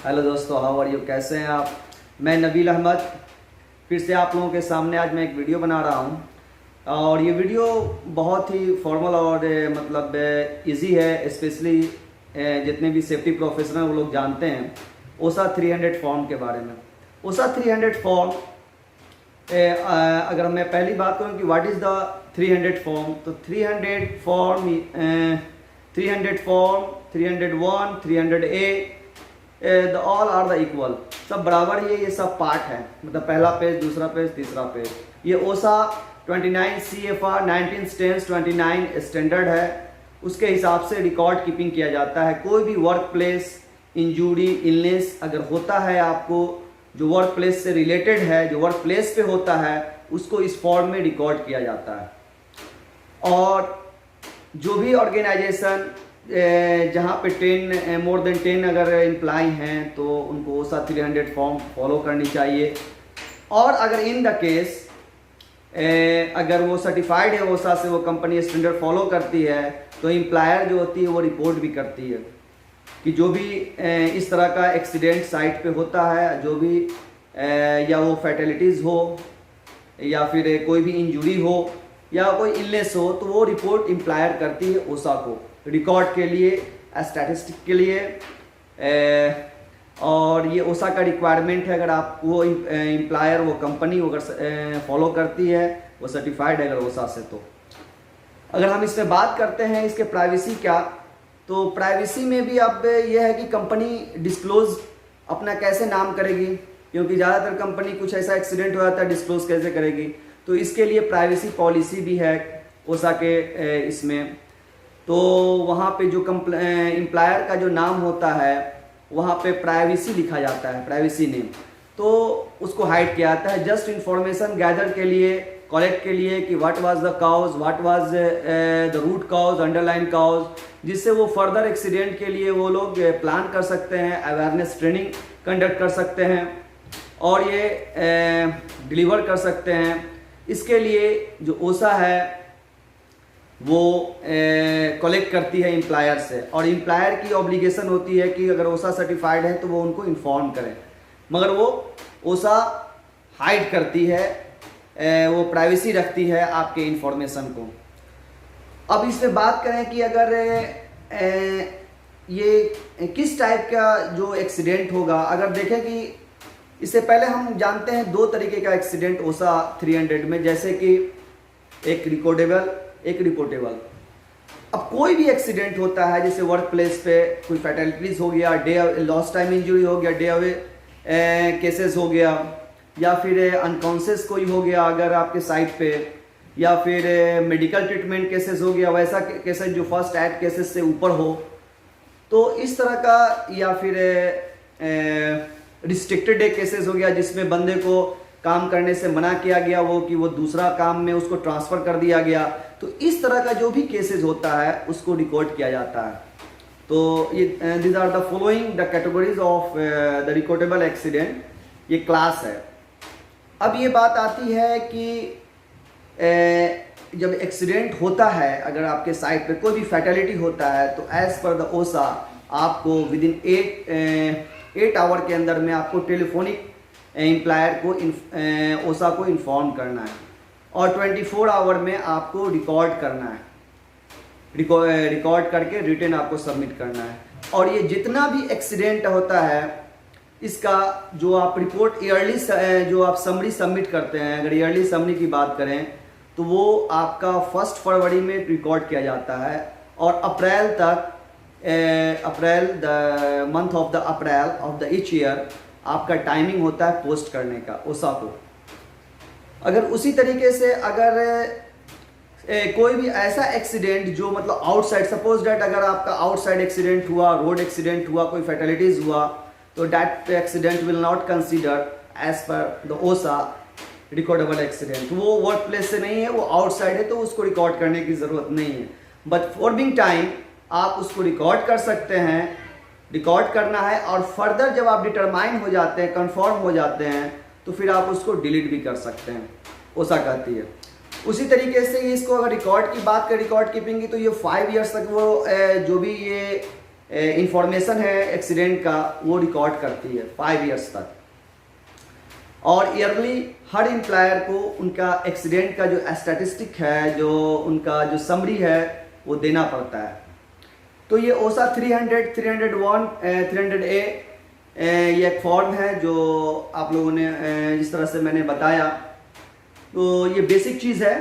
Hello दोस्तों, how are you, कैसे हैं आप। मैं नबील अहमद फिर से आप लोगों के सामने आज मैं एक वीडियो बना रहा हूं और ये वीडियो बहुत ही फॉर्मल और मतलब इजी है। स्पेशली जितने भी सेफ्टी प्रोफेशनल वो लोग जानते हैं ओसा 300 फॉर्म के बारे में। ओसा 300 फॉर्म, अगर मैं पहली बात करूं कि व्हाट इज़ द 300 फॉर्म, तो 300 form 301 300A the all are the equal, सब बराबर ही है। ये सब पार्ट है, मतलब पहला पेज, दूसरा पेज, तीसरा पेज। ये ओसा 29 CFR 19/29 स्टैंडर्ड है, उसके हिसाब से रिकॉर्ड कीपिंग किया जाता है। कोई भी वर्क प्लेस इंजूरी इलनेस अगर होता है आपको, जो वर्क प्लेस से रिलेटेड है, जो वर्क प्लेस पे होता है, उसको इस फॉर्म में रिकॉर्ड किया जाता है। और जो भी ऑर्गेनाइजेशन जहाँ पे मोर देन 10 अगर एम्प्लॉय हैं तो उनको ओसा 300 फॉर्म फॉलो करनी चाहिए। और अगर इन द केस अगर वो सर्टिफाइड है ओसा से, वो कंपनी स्टैंडर्ड फॉलो करती है, तो एम्प्लॉयर जो होती है वो रिपोर्ट भी करती है कि जो भी इस तरह का एक्सीडेंट साइट पे होता है, जो भी या वो फैटेलिटीज़ हो या फिर कोई भी इंजरी हो या कोई इलनेस हो, तो वो रिपोर्ट एम्प्लॉयर करती है ओसा को, रिकॉर्ड के लिए, स्टैटिस्टिक के लिए। और ये ओसा का रिक्वायरमेंट है। अगर आप वो एम्प्लॉयर, वो कंपनी अगर फॉलो करती है, वो सर्टिफाइड है अगर ओसा से। तो अगर हम इसमें बात करते हैं इसके प्राइवेसी क्या, तो प्राइवेसी में भी अब ये है कि कंपनी डिस्क्लोज अपना कैसे नाम करेगी, क्योंकि ज़्यादातर कंपनी कुछ ऐसा एक्सीडेंट हो जाता है, डिस्क्लोज कैसे करेगी। तो इसके लिए प्राइवेसी पॉलिसी भी है ओसा के इसमें। तो वहाँ पे जो एम्प्लॉयर का जो नाम होता है वहाँ पे प्राइवेसी लिखा जाता है, प्राइवेसी नेम, तो उसको हाइड किया जाता है जस्ट इंफॉर्मेशन गैदर के लिए, कलेक्ट के लिए कि what was the cause, what was the root cause, underline cause, जिससे वो फर्दर एक्सीडेंट के लिए वो लोग प्लान कर सकते हैं, अवेयरनेस ट्रेनिंग कंडक्ट कर सकते हैं और ये डिलीवर कर सकते हैं। इसके लिए जो ओसा है वो कलेक्ट करती है एम्प्लॉयर से, और एम्प्लॉयर की ऑब्लिगेशन होती है कि अगर ओसा सर्टिफाइड है तो वो उनको इन्फॉर्म करें, मगर वो ओसा हाइड करती है, वो प्राइवेसी रखती है आपके इंफॉर्मेशन को। अब इसमें बात करें कि अगर ये किस टाइप का जो एक्सीडेंट होगा, अगर देखें कि इससे पहले हम जानते हैं दो तरीके का एक्सीडेंट ओसा 300 में, जैसे कि एक रिकॉर्डेबल, एक रिपोर्टेबल। अब कोई भी एक्सीडेंट होता है, जैसे वर्क प्लेस पे कोई फैटेलिटीज हो गया, लॉस्ट टाइम इंजरी हो गया, डे अवे केसेस हो गया, या फिर अनकॉन्शियस कोई हो गया अगर आपके साइट पे, या फिर मेडिकल ट्रीटमेंट केसेस हो गया, वैसा केसेस जो फर्स्ट एड केसेस से ऊपर हो, तो इस तरह का, या फिर रिस्ट्रिक्टेड डे केसेस हो गया जिसमें बंदे को काम करने से मना किया गया, वो कि वो दूसरा काम में उसको ट्रांसफ़र कर दिया गया, तो इस तरह का जो भी केसेस होता है उसको रिकॉर्ड किया जाता है। तो ये this are the following the categories of the recordable accident, ये क्लास है। अब ये बात आती है कि जब एक्सीडेंट होता है, अगर आपके साइट पे कोई भी फैटेलिटी होता है, तो एज पर द ओसा आपको विदिन 8 आवर के अंदर में आपको टेलीफोनिक एम्प्लॉयर को ओसा को इन्फॉर्म करना है, और 24 आवर में आपको रिकॉर्ड करना है, रिकॉर्ड करके रिटर्न आपको सबमिट करना है। और ये जितना भी एक्सीडेंट होता है, इसका जो आप रिपोर्ट ईयरली जो आप समरी सबमिट करते हैं, अगर ईयरली समरी की बात करें तो वो आपका 1 फरवरी में रिकॉर्ड किया जाता है, और अप्रैल तक, April the month of the April of the each year आपका टाइमिंग होता है पोस्ट करने का ओसा को। अगर उसी तरीके से अगर कोई भी ऐसा एक्सीडेंट जो मतलब आउटसाइड, सपोज डैट अगर आपका आउटसाइड एक्सीडेंट हुआ, रोड एक्सीडेंट हुआ, कोई फैटेलिटीज हुआ, तो that accident will not consider as per the OSHA recordable accident. वो वर्क प्लेस से नहीं है, वो आउटसाइड है, तो उसको रिकॉर्ड करने की ज़रूरत नहीं है। बट फॉर बिंग टाइम आप उसको रिकॉर्ड कर सकते हैं, रिकॉर्ड करना है, और फर्दर जब आप डिटरमाइन हो जाते हैं, कंफर्म हो जाते हैं, तो फिर आप उसको डिलीट भी कर सकते हैं, ओसा कहती है। उसी तरीके से इसको अगर रिकॉर्ड की बात करें, रिकॉर्ड कीपिंग की, तो ये 5 ईयर्स तक वो जो भी ये इंफॉर्मेशन है एक्सीडेंट का वो रिकॉर्ड करती है 5 ईयर्स तक। और ईयरली हर एम्प्लॉयर को उनका एक्सीडेंट का जो स्टैटिस्टिक है, जो उनका जो समरी है वो देना पड़ता है। तो ये ओसा 300, 301, 300A ये एक फॉर्म है जो आप लोगों ने जिस तरह से मैंने बताया, तो ये बेसिक चीज़ है।